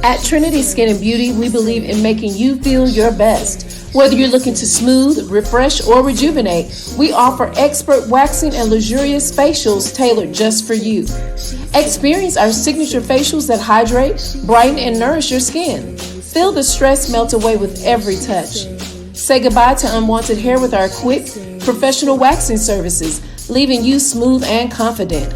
At Trinity Skin and Beauty, we believe in making you feel your best. Whether you're looking to smooth, refresh, or rejuvenate, we offer expert waxing and luxurious facials tailored just for you. Experience our signature facials that hydrate, brighten, and nourish your skin. Feel the stress melt away with every touch. Say goodbye to unwanted hair with our quick, professional waxing services, leaving you smooth and confident.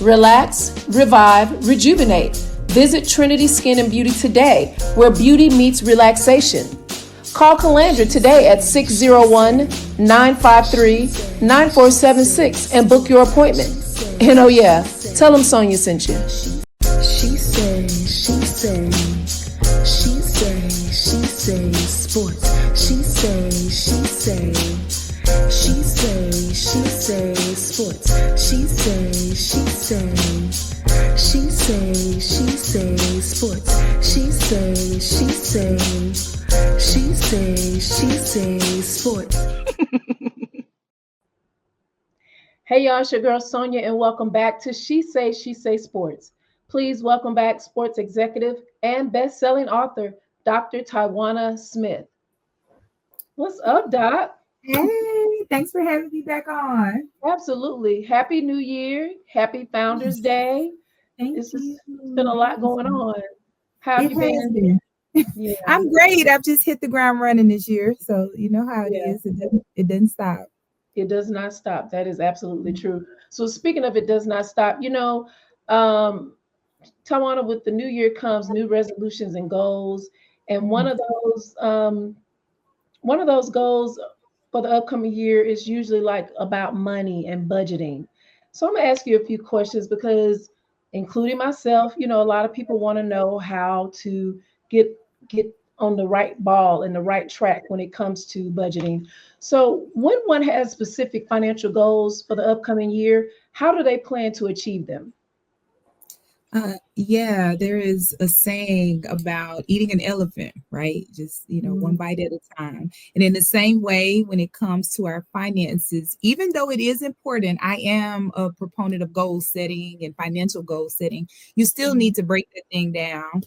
Relax, revive, rejuvenate. Visit Trinity Skin and Beauty today, where beauty meets relaxation. Call Calandra today at 601-953-9476 and book your appointment. And oh yeah, tell them Sonia sent you. She say sports. She say sports. She say sports. She say sports. Hey y'all, it's your girl Sonia, and welcome back to She Say Sports. Please welcome back sports executive and best-selling author, Dr. Tywanna Smith. What's up, Doc? Hey, thanks for having me back on. Absolutely. Happy New Year. Happy Founders Day. It's been a lot going on. How have you been? Yeah. I'm great. I've just hit the ground running this year. So you know how it is. It doesn't stop. It does not stop. That is absolutely true. So speaking of it does not stop, Tawana, with the new year comes new resolutions and goals. And one of those goals for the upcoming year is usually like about money and budgeting. So I'm gonna ask you a few questions because, including myself, a lot of people want to know how to get on the right ball and the right track when it comes to budgeting. So when one has specific financial goals for the upcoming year, how do they plan to achieve them? There is a saying about eating an elephant, right? Just, one bite at a time. And in the same way, when it comes to our finances, even though it is important, I am a proponent of goal setting and financial goal setting. You still need to break that thing down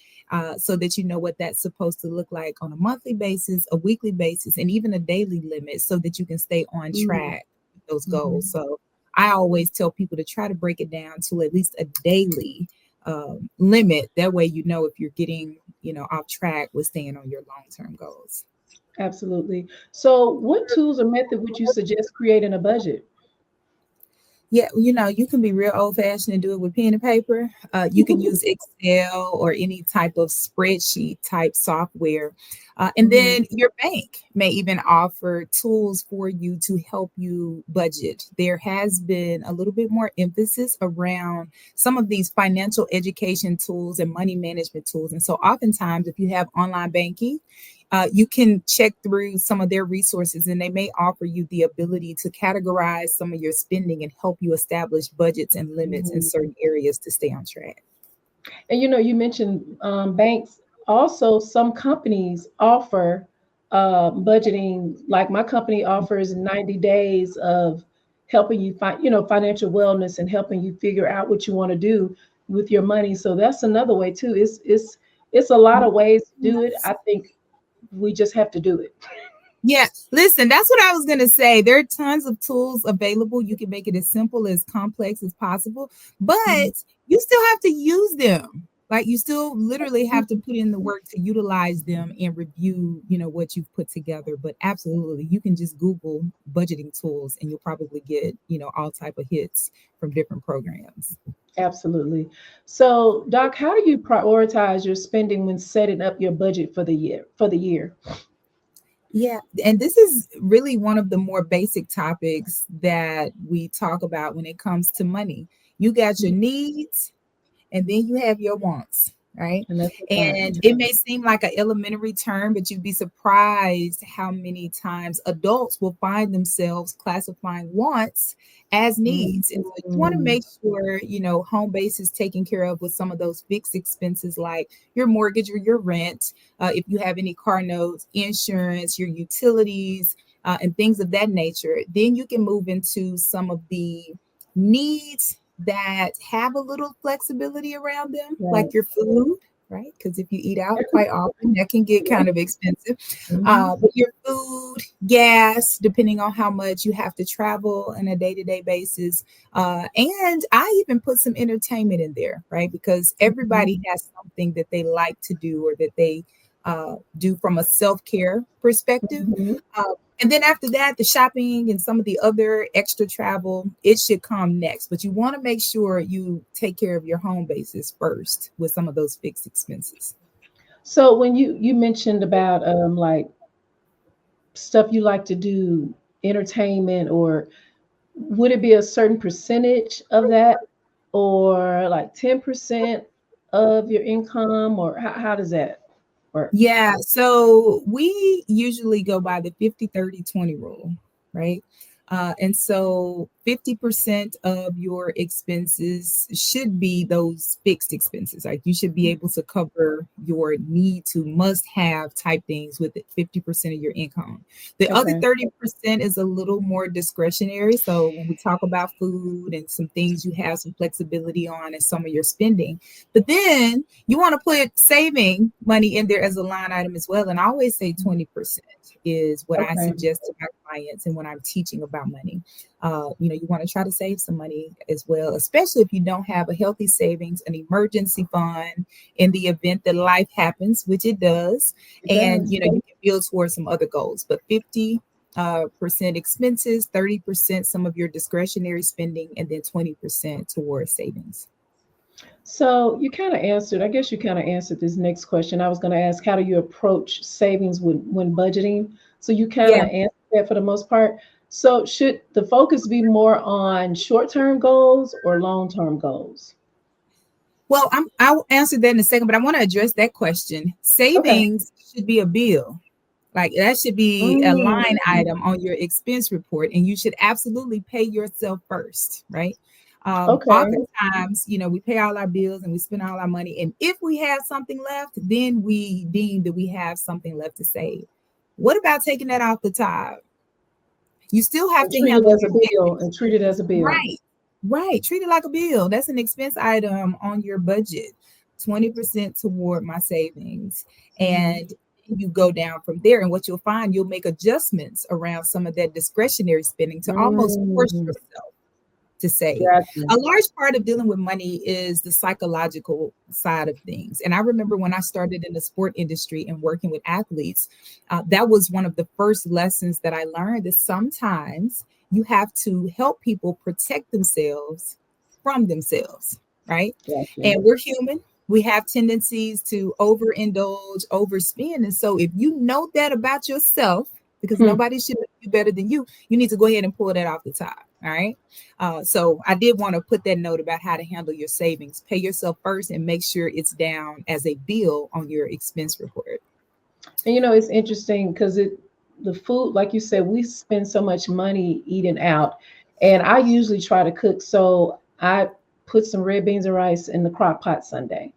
so that you know what that's supposed to look like on a monthly basis, a weekly basis, and even a daily limit so that you can stay on track with those goals. So I always tell people to try to break it down to at least a daily limit. That way, if you're getting, off track with staying on your long-term goals. Absolutely. So what tools or method would you suggest creating a budget? Yeah, you can be real old-fashioned and do it with pen and paper. You can use Excel or any type of spreadsheet type software. And then your bank may even offer tools for you to help you budget. There has been a little bit more emphasis around some of these financial education tools and money management tools. And so oftentimes, if you have online banking, you can check through some of their resources and they may offer you the ability to categorize some of your spending and help you establish budgets and limits in certain areas to stay on track. And you mentioned banks. Also, some companies offer budgeting. Like my company offers 90 days of helping you find, financial wellness and helping you figure out what you want to do with your money. So that's another way too. It's a lot of ways to do it. I think we just have to do it. Yeah, listen, that's what I was going to say. There are tons of tools available. You can make it as simple as complex as possible, but you still have to use them. Like you still literally have to put in the work to utilize them and review, what you've put together. But absolutely, you can just Google budgeting tools and you'll probably get, all type of hits from different programs. Absolutely. So, Doc, how do you prioritize your spending when setting up your budget for the year? Yeah, and this is really one of the more basic topics that we talk about when it comes to money. You got your needs, and then you have your wants, right? And it may seem like an elementary term, but you'd be surprised how many times adults will find themselves classifying wants as needs. And so you want to make sure, home base is taken care of with some of those fixed expenses like your mortgage or your rent, if you have any car notes, insurance, your utilities, and things of that nature. Then you can move into some of the needs that have a little flexibility around them, like your food, right? Because if you eat out quite often, that can get kind of expensive. Mhm. But your food, gas, depending on how much you have to travel on a day-to-day basis. And I even put some entertainment in there, right? Because Mhm. everybody has something that they like to do or that they do from a self-care perspective. Mhm. Uh, and then after that, the shopping and some of the other extra travel, it should come next. But you want to make sure you take care of your home bases first with some of those fixed expenses. So when you mentioned about like stuff you like to do, entertainment, or would it be a certain percentage of that, or like 10% of your income, or how does that work? Yeah, so we usually go by the 50-30-20 rule, right? And so 50% of your expenses should be those fixed expenses. Like you should be able to cover your need to must have type things with it, 50% of your income. The other Okay. 30% is a little more discretionary. So when we talk about food and some things you have some flexibility on and some of your spending, but then you want to put saving money in there as a line item as well. And I always say 20% is what I Okay. suggest to my clients and when I'm teaching about money. You want to try to save some money as well, especially if you don't have a healthy savings, an emergency fund in the event that life happens, which it does. It And does. you can build towards some other goals. But 50% expenses, 30% some of your discretionary spending, and then 20% towards savings. So you kind of answered, I guess you kind of answered this next question. I was going to ask, how do you approach savings when budgeting? So you kind of Yeah. answered that for the most part. So should the focus be more on short-term goals or long-term goals? Well, I'll answer that in a second, but I want to address that question. Okay. Savings should be a bill. Like that should be a line Mm, item on your expense report, and you should absolutely pay yourself first, right? okay. Oftentimes, we pay all our bills and we spend all our money, and if we have something left, then we deem that we have something left to save. What about taking that off the top? You still have And to treat it handle as a your daily bill and treat it as expenses. a bill. Right. Right. Treat it like a bill. That's an expense item on your budget. 20% toward my savings. Mhm. And you go down from there. And what you'll find, you'll make adjustments around some of that discretionary spending to almost force Mm, yourself to save. gotcha. A large part of dealing with money is the psychological side of things. And I remember when I started in the sport industry and working with athletes, that was one of the first lessons that I learned that sometimes you have to help people protect themselves from themselves, right? Gotcha. And we're human. We have tendencies to overindulge, overspend. And so if you know that about yourself, because Hmm. nobody should know you better than you need to go ahead and pull that off the top. All right. So I did want to put that note about how to handle your savings. Pay yourself first and make sure it's down as a bill on your expense report. And it's interesting because the food, like you said, we spend so much money eating out, and I usually try to cook. So I put some red beans and rice in the crock pot Sunday.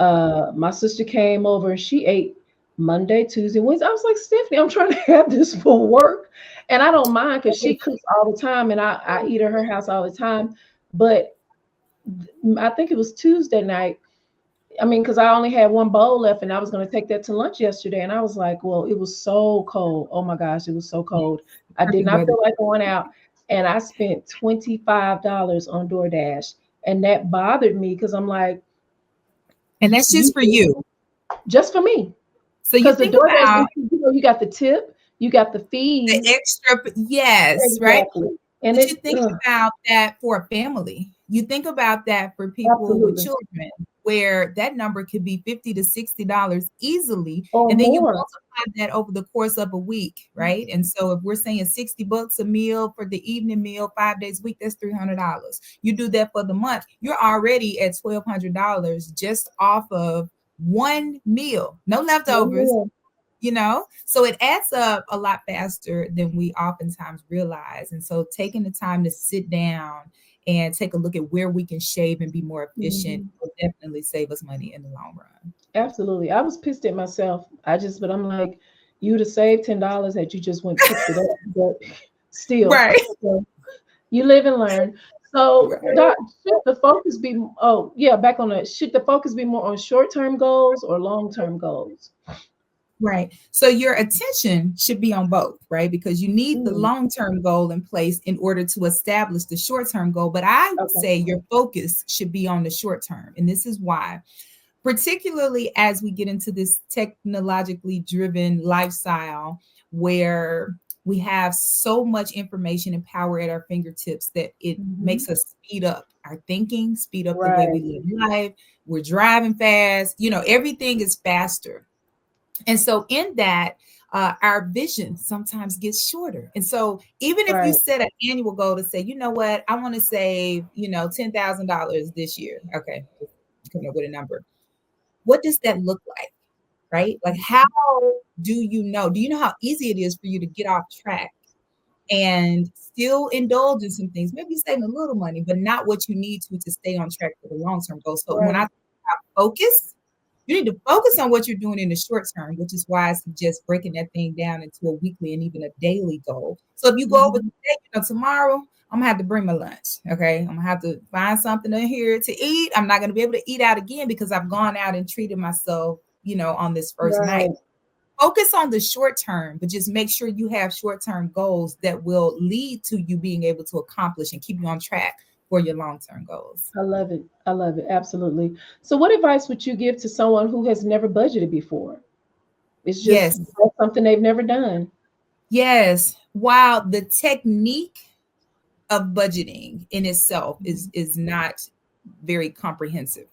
All right. My sister came over and she ate Monday, Tuesday, Wednesday. I was like, Stephanie, I'm trying to have this for work, and I don't mind because she cooks all the time, and I eat at her house all the time. But I think it was Tuesday night. I mean, because I only had one bowl left and I was going to take that to lunch yesterday. And I was like, well, it was so cold. Oh my gosh, it was so Yes. cold. I did Perfect not weather. feel like going out. And I spent $25 on DoorDash. And that bothered me because I'm like, And that's just you for you. just for me. So you Because the think DoorDash, about you got the tip, you got the the fees. extra, yes, right? Exactly. And But you it, think about that for a family. You think about that for people with absolutely. children, where that number could be $50 to $60 easily, Or and then you more. multiply that over the course of a week, right? And so if we're saying $60 a meal for the evening meal, 5 days a week, that's $300. You do that for the month, you're already at $1,200 just off of one meal, no One leftovers, more. so it adds up a lot faster than we oftentimes realize. And so taking the time to sit down and take a look at where we can shave and be more efficient Mhm. will definitely save us money in the long run. Absolutely. I was pissed at myself. But I'm like, you would have saved $10 that you just went picked it up. But still, Right. so you live and learn. So, Right. Doc, should the focus be, oh, yeah, back on that. Should the focus be more on short-term goals or long-term goals? Right. So your attention should be on both, right? Because you need the Mm, long-term goal in place in order to establish the short-term goal. But I okay. say your focus should be on the short term. And this is why, particularly as we get into this technologically driven lifestyle where we have so much information and power at our fingertips that it Hmm. makes us speed up our thinking, speed up the way we Right. live life. We're driving fast, everything is faster. And so, in that, our vision sometimes gets shorter. And so, even if you Right. set an annual goal to say, you know what, I want to save, $10,000 this year. Okay, just coming up with a number. What does that look like? Right? Like, how do you know? Do you know how easy it is for you to get off track and still indulge in some things? Maybe saving a little money, but not what you need to stay on track for the long term goal. So, when I Right. talk about focus, you need to focus on what you're doing in the short term, which is why I suggest breaking that thing down into a weekly and even a daily goal. So if you go over Hmm. today, tomorrow I'm gonna have to bring my lunch. Okay. I'm gonna have to find something in here to eat. I'm not gonna be able to eat out again because I've gone out and treated myself, on this first night. Right. Focus on the short term, but just make sure you have short term goals that will lead to you being able to accomplish and keep you on track for your long term goals. I love it. I love it. Absolutely. So, what advice would you give to someone who has never budgeted before? It's just Yes. something they've never done. Yes. While the technique of budgeting in itself is Mhm. not very comprehensive.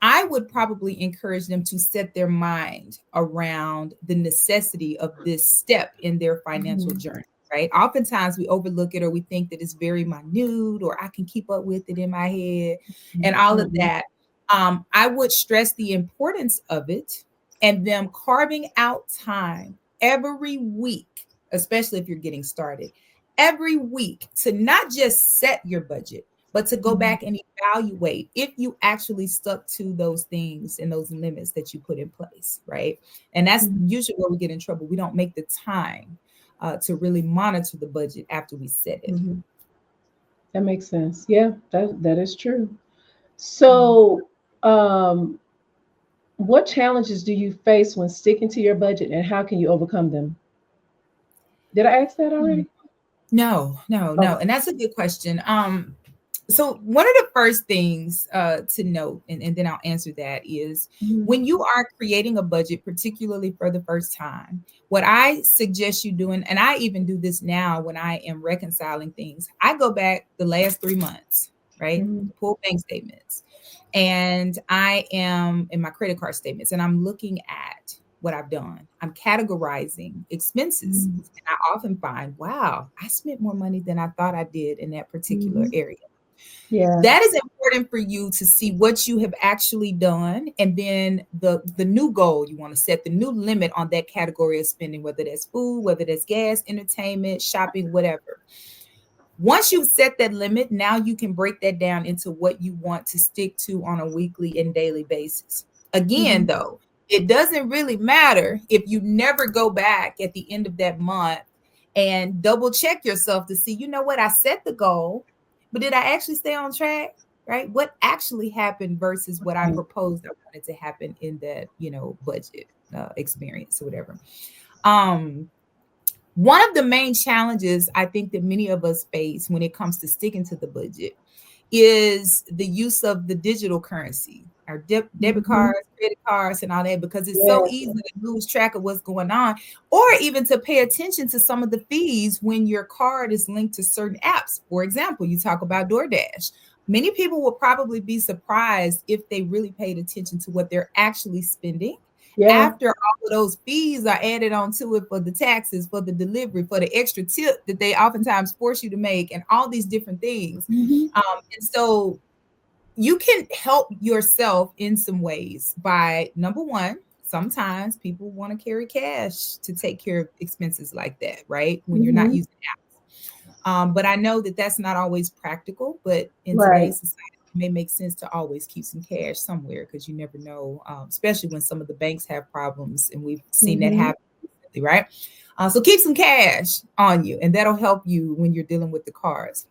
I would probably encourage them to set their mind around the necessity of this step in their financial Mhm. journey. Right. Oftentimes we overlook it or we think that it's very minute or I can keep up with it in my head and all of Mhm. that. I would stress the importance of it and them carving out time every week, especially if you're getting started, every week to not just set your budget, but to go Mhm. back and evaluate if you actually stuck to those things and those limits that you put in place, right? And that's Mhm. usually where we get in trouble. We don't make the time to really monitor the budget after we set it. Mhm. That makes sense. Yeah, that is true. Mm. So, um, what challenges do you face when sticking to your budget, and how can you overcome them? Did I ask that Mm. already? No, no, no. Okay. And that's a good question. So one of the first things to note, and then I'll answer that, is Mhm. when you are creating a budget, particularly for the first time, what I suggest you doing, and I even do this now when I am reconciling things, I go back the last 3 months, right? Mhm. Pull bank statements. And I am in my credit card statements, and I'm looking at what I've done. I'm categorizing expenses. Mhm. And I often find, wow, I spent more money than I thought I did in that particular Mhm. area. Yeah. That is important for you to see what you have actually done, and then the new goal you want to set, the new limit on that category of spending, whether that's food, whether that's gas, entertainment, shopping, whatever. Once you've set that limit, now you can break that down into what you want to stick to on a weekly and daily basis. Again, Mhm. though, it doesn't really matter if you never go back at the end of that month and double check yourself to see, you know what, I set the goal, but did I actually stay on track? Right? What actually happened versus what I Right. proposed I wanted to happen in that, budget experience or whatever. Um, One of the main challenges I think that many of us face when it comes to sticking to the budget is the use of the digital currency, our debit Mhm. cards, credit cards, and all that, because it's so Yes. easy to lose track of what's going on, or even to pay attention to some of the fees when your card is linked to certain apps. For example, you talk about DoorDash. Many people will probably be surprised if they really paid attention to what they're actually spending Yeah. after all of those fees are added onto it for the taxes, for the delivery, for the extra tip that they oftentimes force you to make, and all these different things. Mhm. And so you can help yourself in some ways by number one, sometimes people want to carry cash to take care of expenses like that, right? When you're not Mhm. using apps. But I know that that's not always practical, but in Right. today's society, it may make sense to always keep some cash somewhere because you never know, especially when some of the banks have problems, and we've seen that Mhm. happen recently, right? So keep some cash on you, and that'll help you when you're dealing with the cards.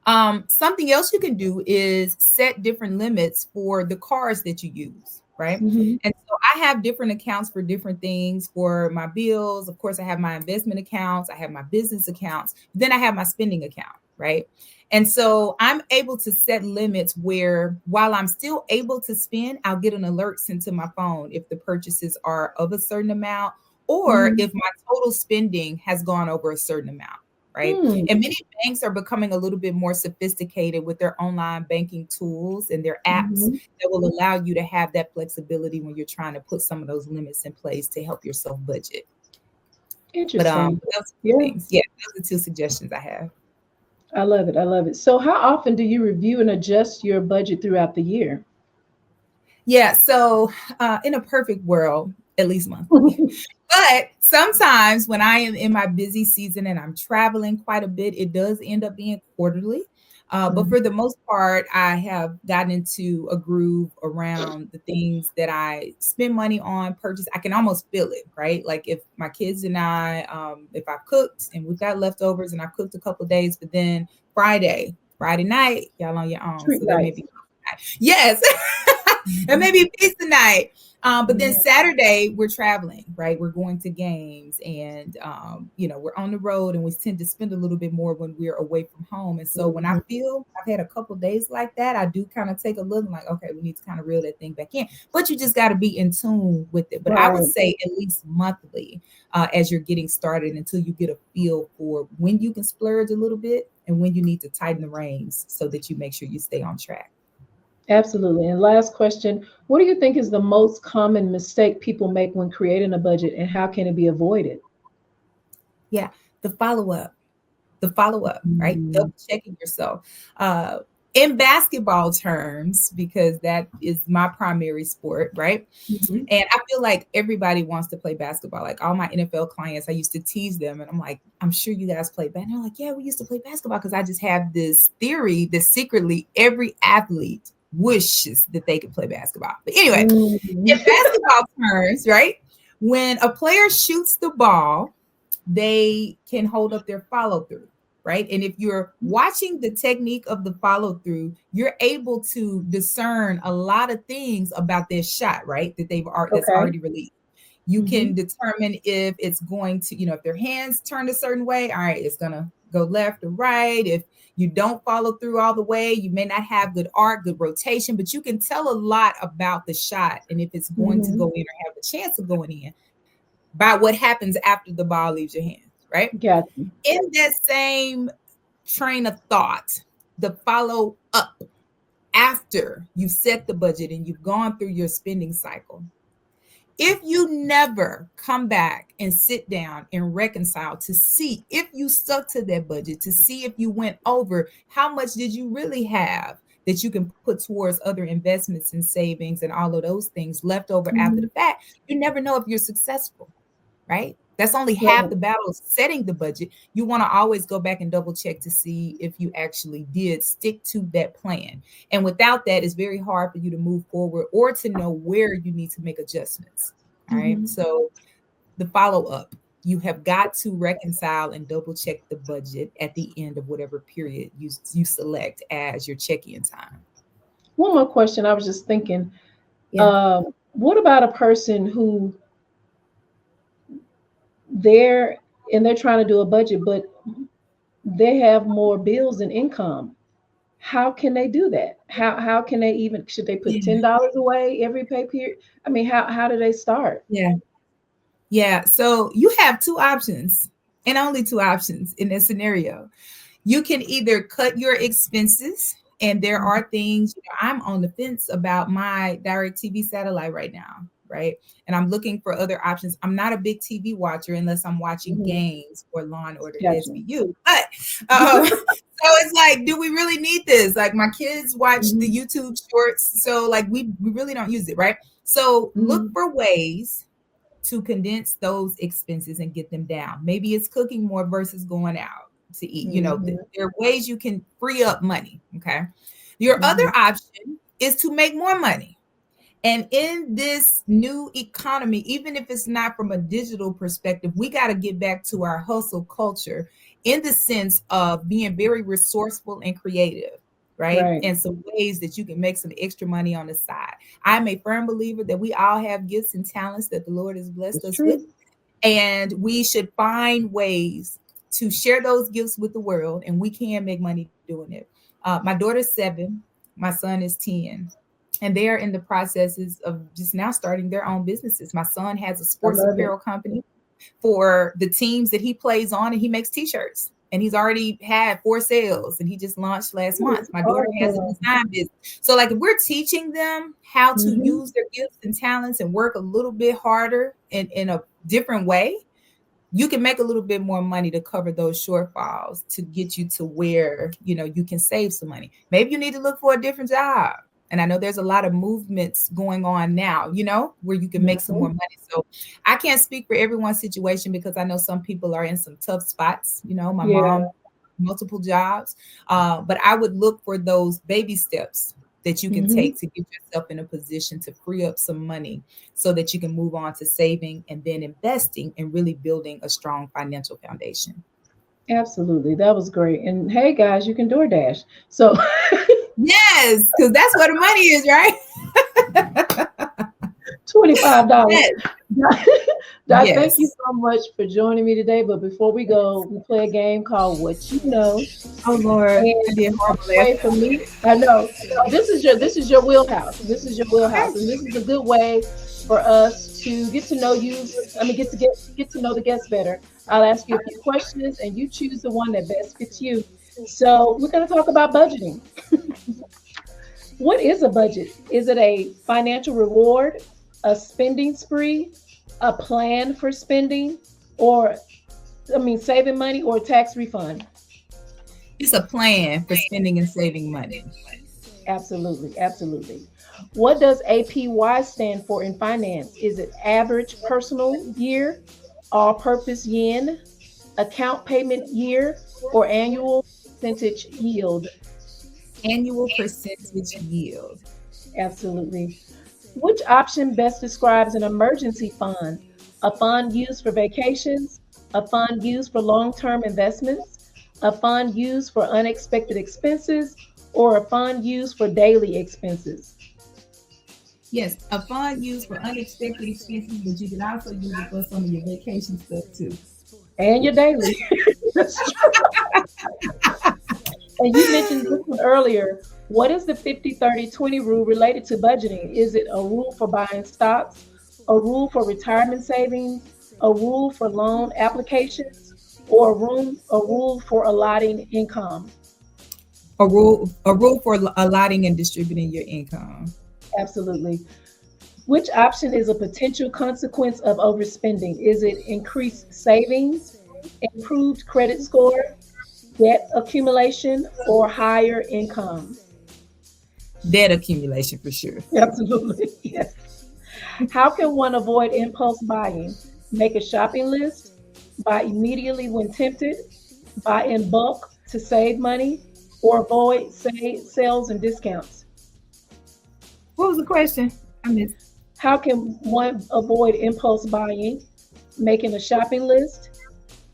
Something else you can do is set different limits for the cards that you use, right? Mm-hmm. And so I have different accounts for different things for my bills. Of course, I have my investment accounts, I have my business accounts, then I have my spending account, right? And so I'm able to set limits where while I'm still able to spend, I'll get an alert sent to my phone if the purchases are of a certain amount or Mm-hmm. if my total spending has gone over a certain amount, right? Mm-hmm. And many banks are becoming a little bit more sophisticated with their online banking tools and their apps Mm-hmm. that will allow you to have that flexibility when you're trying to put some of those limits in place to help yourself budget. But Interesting. those are the Yeah, things. Yeah, those are two suggestions I have. I love it. I love it. So, how often do you review and adjust your budget throughout the year? Yeah, so in a perfect world, at least monthly. But sometimes when I am in my busy season and I'm traveling quite a bit, it does end up being quarterly. But Mhm. for the most part, I have gotten into a groove around the things that I spend money on, purchase. I can almost feel it, right? Like if my kids and I, if I cooked and we've got leftovers and I cooked a couple of days, but then Friday night, y'all on your own. Treat So there may nights. be, yes, and Mhm. maybe pizza night. But then Mhm. Saturday we're traveling, right? We're going to games, and we're on the road, and we tend to spend a little bit more when we're away from home. And so when I Mhm. feel I've had a couple days like that, I do kind of take a look and like, okay, we need to kind of reel that thing back in. But you just got to be in tune with it. But I would Right. say at least monthly, as you're getting started, until you get a feel for when you can splurge a little bit and when you need to tighten the reins so that you make sure you stay on track. Absolutely. And last question, what do you think is the most common mistake people make when creating a budget, and how can it be avoided? Yeah, the follow up. The follow up, right? Mm. Double checking yourself. Uh, in basketball terms, because that is my primary sport, right? Mhm. And I feel like everybody wants to play basketball. Like all my NFL clients, I used to tease them, and I'm like, I'm sure you guys play basketball. And they're like, yeah, we used to play basketball because I just have this theory that secretly every athlete wishes that they could play basketball. But anyway, Mm. in basketball terms, right? When a player shoots the ball, they can hold up their follow through, right? And if you're watching the technique of the follow through, you're able to discern a lot of things about their shot, right? That's Okay. already released. You can Mhm. determine if it's going to, if their hands turn a certain way, all right, it's gonna go left or right. If you don't follow through all the way, you may not have good arc, good rotation, but you can tell a lot about the shot and if it's going to Mhm. go in or have a chance of going in by what happens after the ball leaves your hands, right? Gotcha. In that same train of thought, the follow up after you've set the budget and you've gone through your spending cycle. If you never come back and sit down and reconcile to see if you stuck to that budget, to see if you went over, how much did you really have that you can put towards other investments and savings and all of those things left over after Mhm. the fact, you never know if you're successful, right? That's only half Right. the battle of setting the budget. You want to always go back and double check to see if you actually did stick to that plan. And without that, it's very hard for you to move forward or to know where you need to make adjustments. All right. Mhm. So the follow up, you have got to reconcile and double check the budget at the end of whatever period you select as your check-in time. One more question. I was just thinking, Yeah. what about a person who they're they're trying to do a budget, but they have more bills than income? How can they do that? How can they even, should they put Yeah. $10 away every pay period? I mean, how do they start? Yeah. Yeah. So you have two options and only two options in this scenario. You can either cut your expenses, and there are things, I'm on the fence about my direct TV satellite right now, right? And I'm looking for other options. I'm not a big TV watcher unless I'm watching Mhm. games or Law and Order Gotcha. SVU. But so it's like, do we really need this? Like my kids watch the Mhm. YouTube shorts, so like we really don't use it, right? So look Mhm. for ways to condense those expenses and get them down. Maybe it's cooking more versus going out to eat. Mhm. There are ways you can free up money. Okay. Your other Mhm. option is to make more money. And in this new economy, even if it's not from a digital perspective, we got to get back to our hustle culture in the sense of being very resourceful and creative, right? Right. And some ways that you can make some extra money on the side. I'm a firm believer that we all have gifts and talents that the Lord has blessed That's us true. with, and we should find ways to share those gifts with the world, and we can make money doing it. My daughter's 7, my son is 10, and they are in the processes of just now starting their own businesses. My son has a I sports love it. apparel company for the teams that he plays on, and he makes t-shirts, and he's already had 4 sales, and he just launched last month. My daughter has a Awesome. design business. So like, if we're teaching them how to Mhm. use their gifts and talents and work a little bit harder in a different way, you can make a little bit more money to cover those shortfalls, to get you to where, you can save some money. Maybe you need to look for a different job. And I know there's a lot of movements going on now, where you can make some more Mhm. money. So I can't speak for everyone's situation, because I know some people are in some tough spots. My Yeah. mom, multiple jobs. But I would look for those baby steps that you can Mhm. take to get yourself in a position to free up some money, so that you can move on to saving and then investing and really building a strong financial foundation. Absolutely. That was great. And hey, guys, you can DoorDash. So Yes, because that's where the money is, right? $25. Yes. Doc, thank you Yes. so much for joining me today. But before we go, we play a game called What You Know. Oh Lord, And I did a horrible way last for time. me, I know. So this is your wheelhouse. This is your Okay. wheelhouse, and this is a good way for us to get to know you. I mean, get to know the guests better. I'll ask you a few questions, and you choose the one that best fits you. So we're going to talk about budgeting. What is a budget? Is it a financial reward, a spending spree, a plan for spending, or saving money, or a tax refund? It's a plan for spending and saving money. Absolutely, absolutely. What does APY stand for in finance? Is it average personal year, all purpose yen, account payment year, or annual percentage yield? Annual percentage yield. Absolutely. Which option best describes an emergency fund? A fund used for vacations, a fund used for long term investments, a fund used for unexpected expenses, or a fund used for daily expenses? Yes, a fund used for unexpected expenses, but you can also use it for some of your vacation stuff too. And your daily. That's true. And you mentioned this one earlier. What is the 50/30/20 rule related to budgeting? Is it a rule for buying stocks, a rule for retirement savings, a rule for loan applications, or a rule for allotting income? A rule for allotting and distributing your income. Absolutely. Which option is a potential consequence of overspending? Is it increased savings, improved credit score, debt accumulation, or higher income? Debt accumulation for sure. Absolutely. Yes. How can one avoid impulse buying? Make a shopping list, buy immediately when tempted, buy in bulk to save money, or avoid sales and discounts. What was the question? I missed. How can one avoid impulse buying? Making a shopping list,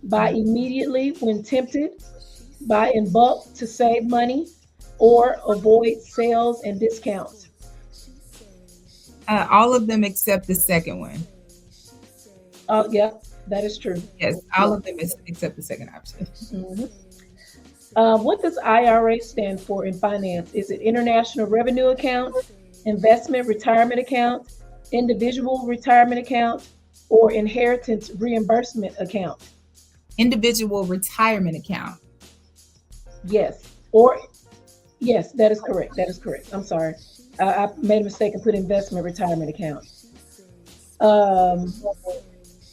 buy immediately when tempted, buy in bulk to save money, or avoid sales and discounts. All of them except the second one. Oh, yeah, that is true. Yes, all of them except the second option. Mhm. What does IRA stand for in finance? Is it International Revenue Account, Investment Retirement Account, Individual Retirement Account, or Inheritance Reimbursement Account? Individual retirement account. Yes. Or yes, that is correct. That is correct. I'm sorry. I made a mistake and put investment retirement account. Um,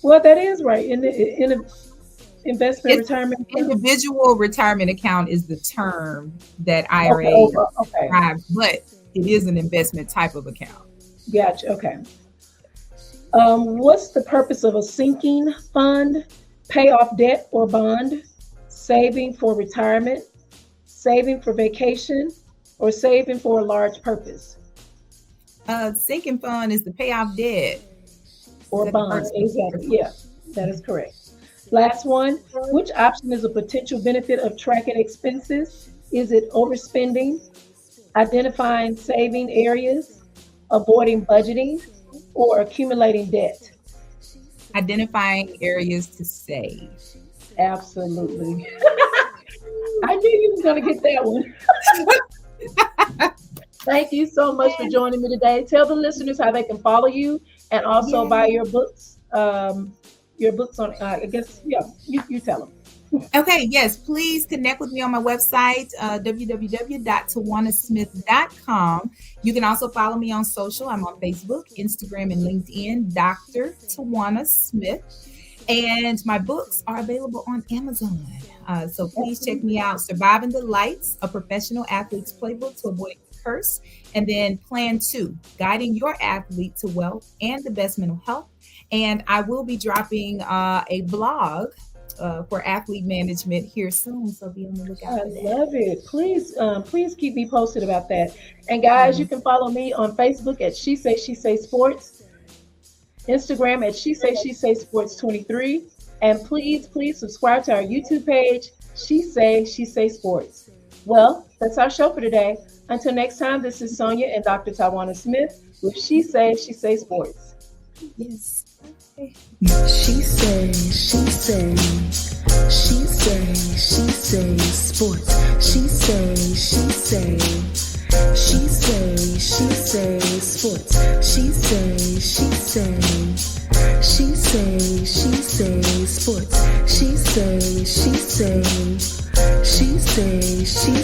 well, that is right. In the investment It's retirement account. individual retirement account is the term that Okay, IRA okay. describes, but it is an investment type of account. Gotcha. Okay. What's the purpose of a sinking fund? Pay off debt or bond, saving for retirement, saving for vacation, or saving for a large purpose? Sinking fund is to pay off debt. Is Or that the bond. first one? Exactly. Yeah, that is correct. Last one. Which option is a potential benefit of tracking expenses? Is it overspending, identifying saving areas, avoiding budgeting, or accumulating debt? Identifying areas to save. Absolutely. I knew you was going to get that one. Thank you so much for joining me today. Tell the listeners how they can follow you and also buy your books. Your books on, I guess, yeah, you tell them. Okay, yes, please connect with me on my website, www.tywannasmith.com. You can also follow me on social. I'm on Facebook, Instagram, and LinkedIn, Dr. Tywanna Smith. And my books are available on Amazon. So please check me out. Surviving the Lights, a professional athlete's playbook to avoid curse. And then Plan 2, guiding your athlete to wealth and the best mental health. And I will be dropping a blog for athlete management here soon. So be on the lookout for that. I love it. Please keep me posted about that. And guys, you can follow me on Facebook at She Say Sports, Instagram at She Say Sports 23. And please subscribe to our YouTube page, She Say Sports. Well, that's our show for today. Until next time, this is Sonia and Dr. Tywanna Smith with She Say Sports. Yes. Okay. She say sports. She say sports. She say sports. She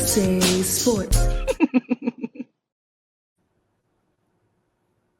say sports.